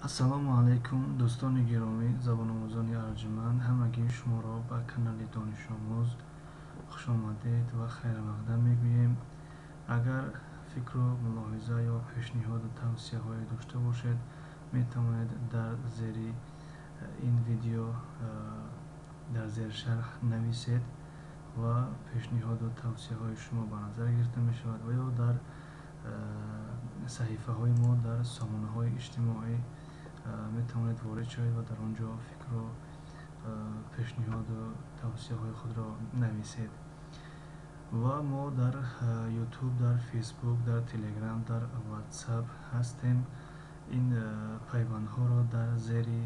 ассалому алайкум дӯстони гиромӣ, забономӯзони арҷуманд, ҳамагӣ шуморо ба канали донишомӯз хушомадед ва хайрмақдам мегӯем. Агар фикру мулоҳиза ё пешниҳоду тавсияҳое дошта бошед, метавонед дар зери ин видео дар зер шарҳ нависед ва пешниҳоду тавсияҳои шумо ба назар гирифта мешавад ва ё дар саҳифаҳои мо дар сомонаҳои иҷтимоӣ метавонед ворид шавед ва дар он ҷо фикру пешниҳоду тавсияҳои худро нависед. ва мо дар ютуб, дар фейсбук, дар телеграм, дар ватсап ҳастем. ин пайвандҳоро дар зери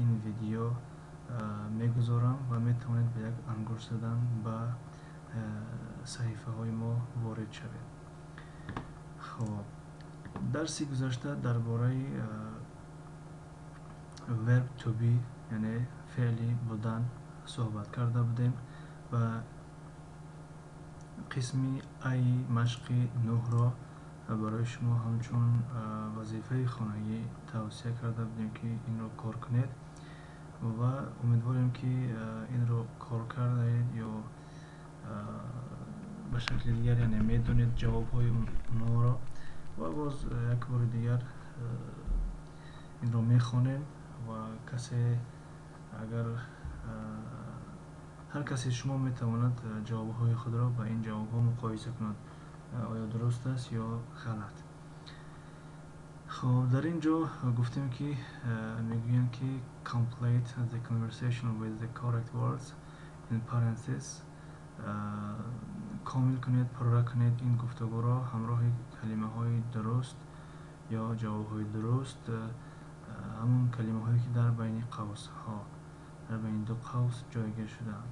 ин видео мегузорам ва метавонед ба як ангуш задан ба саҳифаҳои мо ворид шавед. хоб дарси гузашта дар бораи verb to be яъне феъли будан суҳбат карда будем ва қисми аи машқи 9ро барои шумо ҳамчун вазифаи хонагӣ тавсия карда будем ки инро кор кунед ва умедворем ки инро кор кардаед ё ба шакли дигар яъне медонед ҷавобҳои онҳоро ва боз як бори дигар инро мехонем ва агар ҳар касе шумо метавонад ҷавобҳои худро ба ин ҷавобҳо муқоиса кунад, оё дуруст аст ё ғалат. хоб дар ин ҷо гуфтем ки мегӯянд ки complete the conversation with the correct words in parentheses, комил кунед, пурра кунед ин гуфтугӯро ҳамроҳи калимаҳои дуруст ё ҷавобҳои дуруст, ҳамун калимаҳое ки дар байни қавсҳо, дар байни ду қавс ҷойгир шудаанд.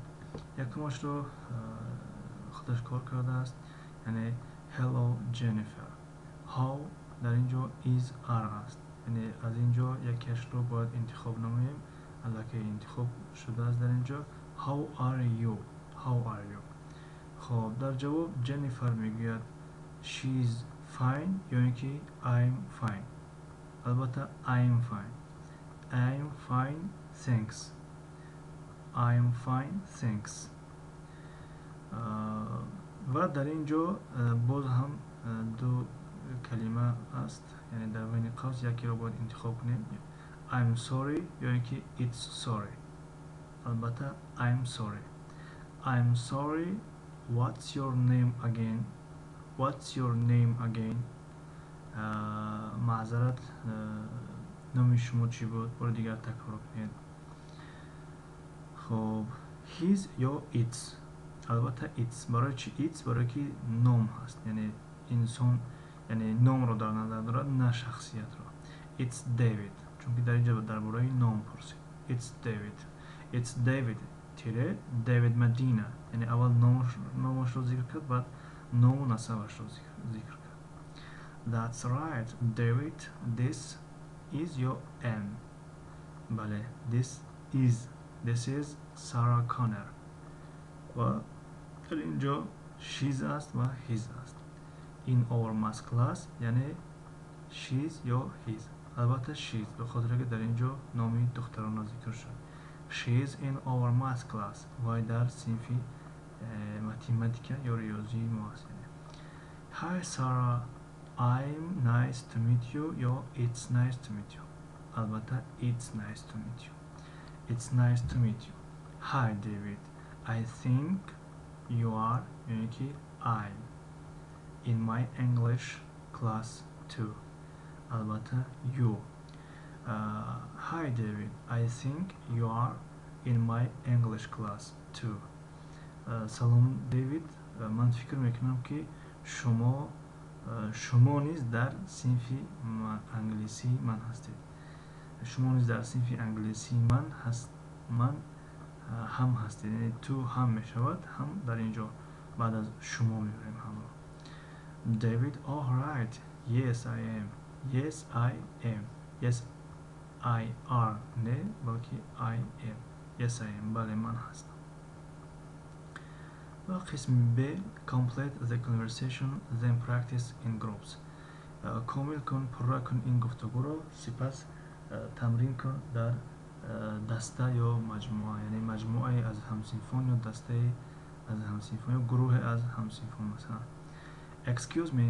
Якумашро худаш кор кардааст, яъне hello Jennifer. How дар ин ҷо is are аст, яъне аз ин ҷо якеашро бояд интихоб намоем, аллакай интихоб шудааст дар ин ҷо. How are you? How are you? хоб дар ҷавоб Jennifer мегӯяд she is fine ё ин ки I'm fine. албатта I'm fine. I'm fine, thanks. I'm fine, thanks. ва дар ин ҷо боз ҳам ду калима аст, яъне дар байни қавс якеро бояд интихоб кунем. I'm sorry ё ин ки it's sorry. албатта I'm sorry. I'm sorry, what's your name again? What's your name again? маъзарат, номи шумо чӣ буд? бори дигар такрор кунед. хоб his ё its. албатта its. барои чӣ its? барое ки ном ҳаст, яъне инсон, яъне номро дар назар дорад, на шахсиятро. It's David, чунки дар ин ҷо дар бораи ном пурсид. It's David. It's David тире David Medina, яъне аввал номашро зикр кард, баъд ному насабашро зикр кард. That's right, David. This is your M. бале, this is Sarah Connor. ва дар ин ҷо she's аст ва his аст. In our math class, яъне she's ё his. албатта she's, ба хотире ки дар ин ҷо номи духтарона зикр шуд. She's in our math class. вай дар синфи математика ё риёзии мо аст. Hi Sarah, I'm nice to meet you ё it's nice to meet you. албатта it's nice to meet you. It's nice to meet you. Hi David, I think you are ё ин ки I in my English class too. албатта you. Hi David, I think you are in my English class too. Салом David, ман фикр мекунам ки шумо низ дар синфи англисӣ ман ҳастед. шумо низ дар синфи англисӣ ман ҳам ҳастед, яъне ту ҳам мешавад, ҳам дар ин ҷо баъд аз шумо мебарем ҳамро. David, all right, yes I am. Yes I am. Yes I are, не балки I am. Yes I am, бале ман ҳастам. ва қисми б, complete the conversation, then practice in groups. комил кун, пурра кун ин гуфтугӯро, сипас тамрин кун дар даста ё маҷмӯа, яъне маҷмӯае аз ҳамсинфон ё дастаи аз ҳамсинфон ё гурӯҳе аз ҳамсинфон. Масалан excuse me,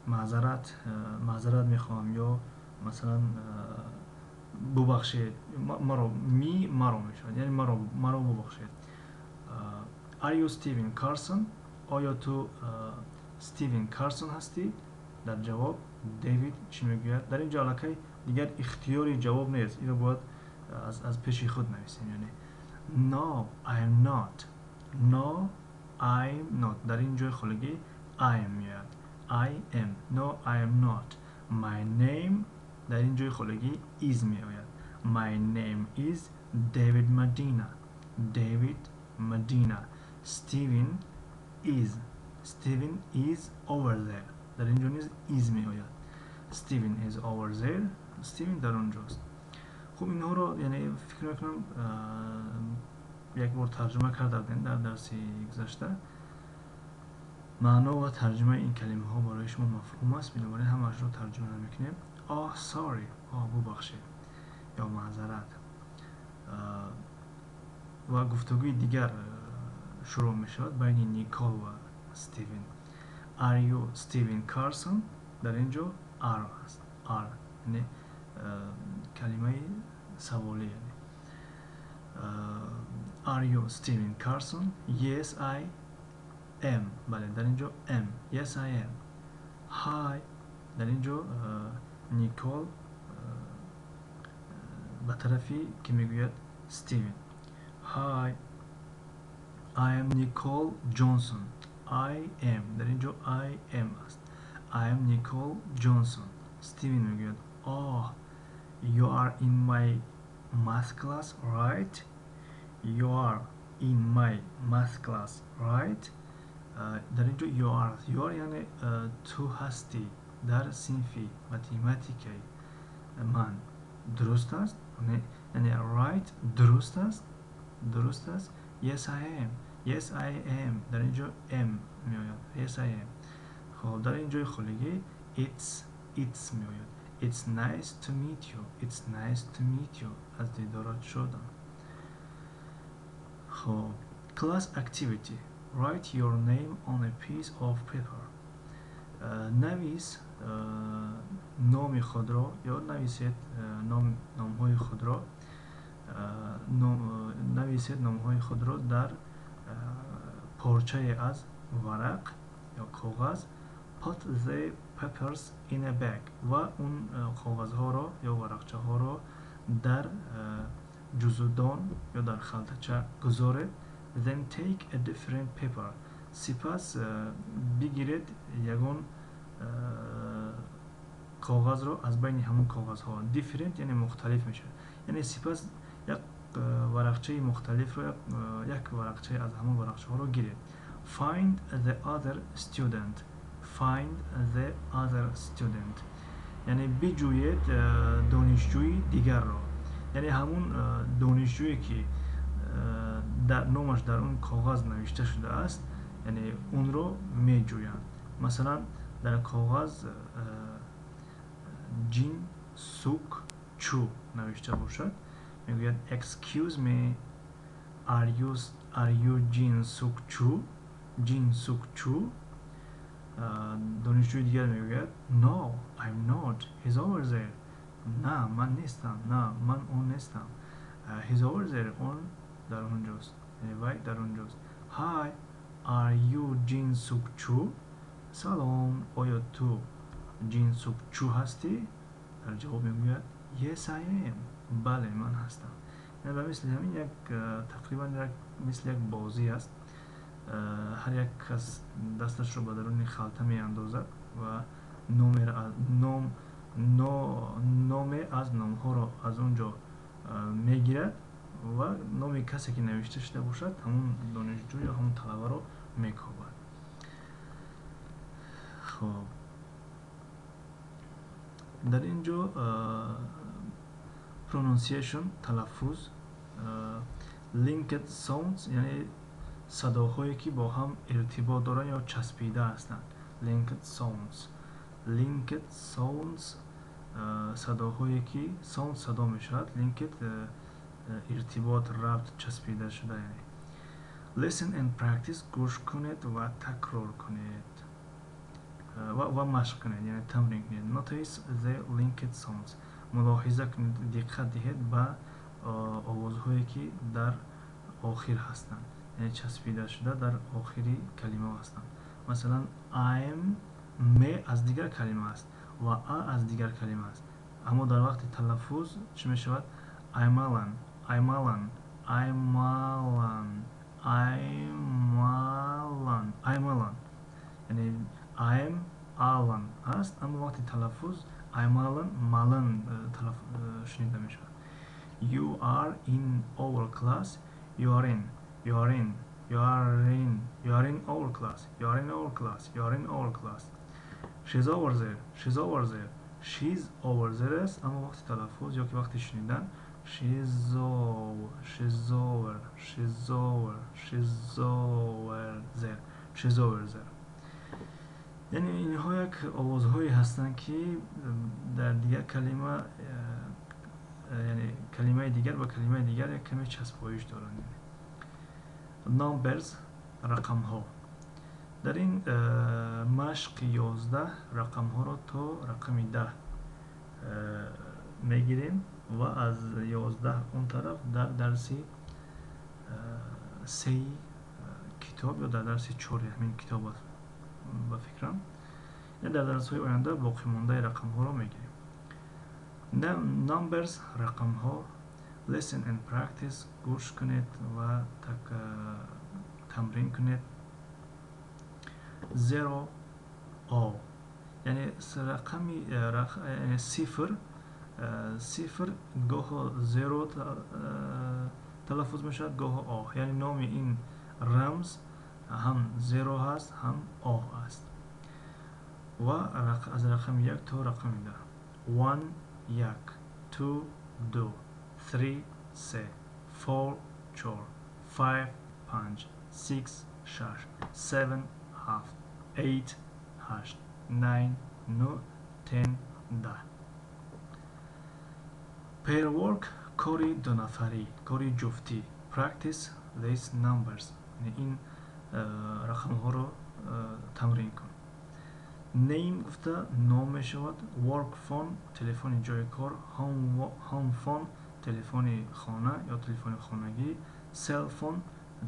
маъзарат мехоҳам, ё масалан бубахшед, маро мешавад, яъне маро бубахшед. Are you Steven Carson? оё ту Steven Carson ҳастӣ? дар ҷавоб Дэвид чӣ мегӯяд? Дар ин ҷо аллакай дигар ихтиёри ҷавоб нест, инро бояд аз пеши худ нависем, яъне No, I am not. No, I am not. Дар ин ҷои холигӣ I am меояд. I am. No, I am not. My name, дар ин ҷои холигӣ is меояд. My name is David Medina. David Medina. Steven is over there. дар ин ҷо низ is меояд. Steven is over there. Steven дар он ҷост. хуб, инҳоро яъне фикр мекунам як бор тарҷума карда будем дар дарси гузашта. маъно ва тарҷумаи ин калимаҳо барои шумо мафҳум аст, бинобарин ҳамаашро тарҷума намекунем. Sorry, бубахшед ё маъзарат. ва гуфтагӯи дигар шурӯъ мешавад байни Никол ва Стивен. Are you Steven Carson? дар ин ҷо are аст. Are яъне калимаи саволӣ. Are you Steven Carson? Yes, I am. бале, дар ин ҷо am. Yes, I am. Hi, дар ин ҷо Никол ба тарафи ки мегӯяд Steven. Hi, I am Nicole Johnson. I am, дар ин ҷо I am аст. I am Nicole Johnson. Steven мегӯяд you are in my math class, right? You are in my math class, right? дар ин ҷо you are яъне ту ҳастӣ дар синфи математикаи ман, дуруст аст? яъне right, дуруст аст? Yes, I am. Yes, I am. дар ин ҷо am меояд. Yes, I am. хоб, дар ин ҷои холигӣ it's меояд. It's nice to meet you. It's nice to meet you. аз дидорат шудам. хоб, class activity. Write your name on a piece of paper. навис номи худро ё нависед номҳои худро нависед номҳои худро дар порчае аз варақ ё коғаз. Put the papers in a bag. ва он коғазҳоро ё варақчаҳоро дар ҷузудон ё дар халтача гузоред. Then take a different paper. сипас бигиред ягон коғазро аз байни ҳамон коғазҳо. Different яъне мухталиф мешавад. яъне сипас як варақчаи мухталифро як варақчаи аз ҳамон варақчаҳоро гиред. Find the other student. Find the other student. яъне биҷӯед донишҷӯи дигарро. яъне ҳамон донишҷӯе ки номаш дар он коғаз навишта шудааст, яъне онро меҷӯянд. масалан дар коғаз ҷин сук чӯ навишта бошад, мегӯяд excuse me, are you ҷин сук чӯ? ҷин сук чӯ? донишҷӯи дигар мегӯяд no, I'm not, he's over there. на, ман нестам, на, ман он нестам. He's over there, он дар он ҷост, яъне вай дар он ҷост. Hi, are you ҷин сук чӯ? салом, оё ту ҷин сук чӯ ҳастӣ? дар ҷавоб мегӯяд yes, I am. бале, ман ҳастам. ба мисли ҳамин тақрибан мисли як бозӣ аст. ҳар як кас дасташро ба даруни халта меандозад ва номе аз номҳоро аз он ҷо мегирад ва номи касе ки навишта шуда бошад ҳамон донишҷӯ ё ҳамон талабаро мекобад. хоб, дар ин ҷо pronunciation, талаффуз, linked sounds яъне садоҳое ки бо ҳам иртибот доранд ё часпида ҳастанд. Linked sounds садоҳое ки саунд садо мешавад, linked иртибот, рабт, часпида шуда. яъне listen and practice, гӯш кунед ва такрор кунед ва машқ кунед, яъне тамрин кунед. Notice the linked sounds, мулоҳиза кунед, диққат диҳед ба овозҳое ки дар охир ҳастанд, яъне часпида шуда дар охири калима ҳастанд. Масалан I'm me аз дигар калима аст ва a аз дигар калима аст, аммо дар вақти талаффуз чӣ мешавад? Aymalan, aymalan, aymalan, aymalan, aymalan, яъне I'm alan аст, аммо вақти талаффуз aymalan malan шунида мешавад. You are in our class, you are in, you are in, you are in, you are in our class, you are in our class, you are in our class. She's over there, she's over there, she's over there аст, аммо вақти талаффуз ё ки вақти шунидан she's over, she's over, she's over, she's over there, she's over there. яъне инҳо як овозҳое ҳастанд ки дар дигар калима, яъне калимаи дигар ба калимаи дигар як каме часпоиш доранд. Numbers, рақамҳо. дар ин машқи 11 рақамҳоро то рақами 10 мегирем ва аз 11 он тараф дар дарси 3 китоб ё дар дарси 4 ҳамин китоб аст ба фикрам. дар дарсҳои оянда боқимондаи рақамҳоро мегирем. Numbers, рақамҳо. Listen and practice, гӯш кунед ва тамрин кунед. Zero, o, яъне рақами сифр, сифр гоҳо зеро талаффуз мешавад, гоҳо о, яъне номи ин рамз ҳам зеро ҳаст, ҳам о аст. ва аз рақами 1 то рақами 10. 1 як, 2 ду, 3 се, 4 чор, 5 панҷ, 6 шаш, 7 ҳафт, 8 ҳашт, 9 9, 10 10. Pair work, кори дунафарӣ, кори ҷуфтӣ. Practice these numbers, ин рақамҳоро тамрин кун. Name гуфта ном мешавад. Work phone, телефони ҷои кор. Home phone, телефони хона ё телефони хонагӣ. Cell phone,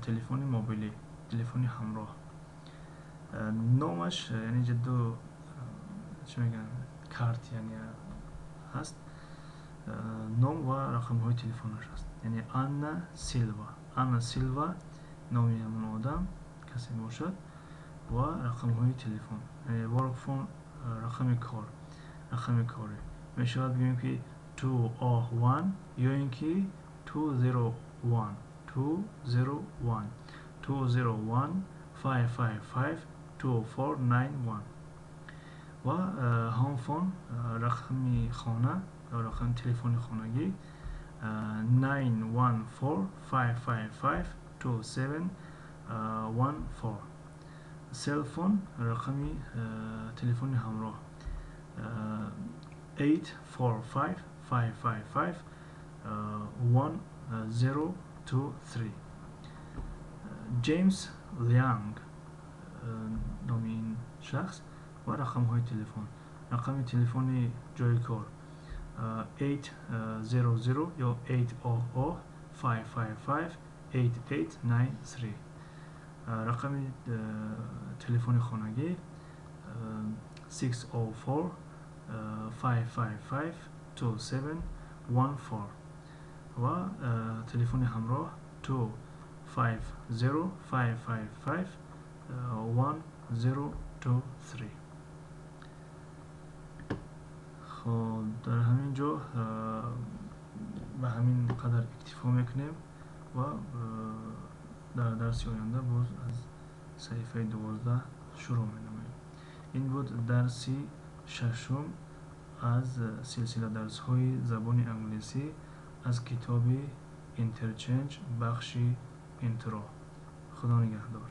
телефони мобилӣ, телефони ҳамроҳ. номаш яъне ҷидду чӣ мегӯянд, карт яъне ҳаст, ном ва рақамҳои телефонаш аст. яъне Анна Силва, Анна Силва номи ҳамон одам касе бошад ва рақамҳои телефон. Work phone, рақами кор, рақами корӣ мешавад бигӯем ки 201 ё ин ки 201 201 201 555 2491. ва home phone, рақами хона ё рақами телефони хонагӣ 914 555 2714. Cell phone, рақами телефони ҳамроҳ 845 555 1023. James Liang, номи ин шахс ва рақамҳои телефон. рақами телефони ҷои кор 800 ё 800 555 8893. рақами телефони хонагӣ 604 555 2714. ва телефони ҳамроҳ 250 555 1023. خب дар ҳамин ҷо ба ҳамин қадар иктифо мекунем ва дар дарси оянда боз аз саҳифаи 12 шурӯъ менамоем. ин буд дарси 6 аз силсила дарсҳои забони англисӣ аз китоби Interchange бахши интро. худо нигаҳдор.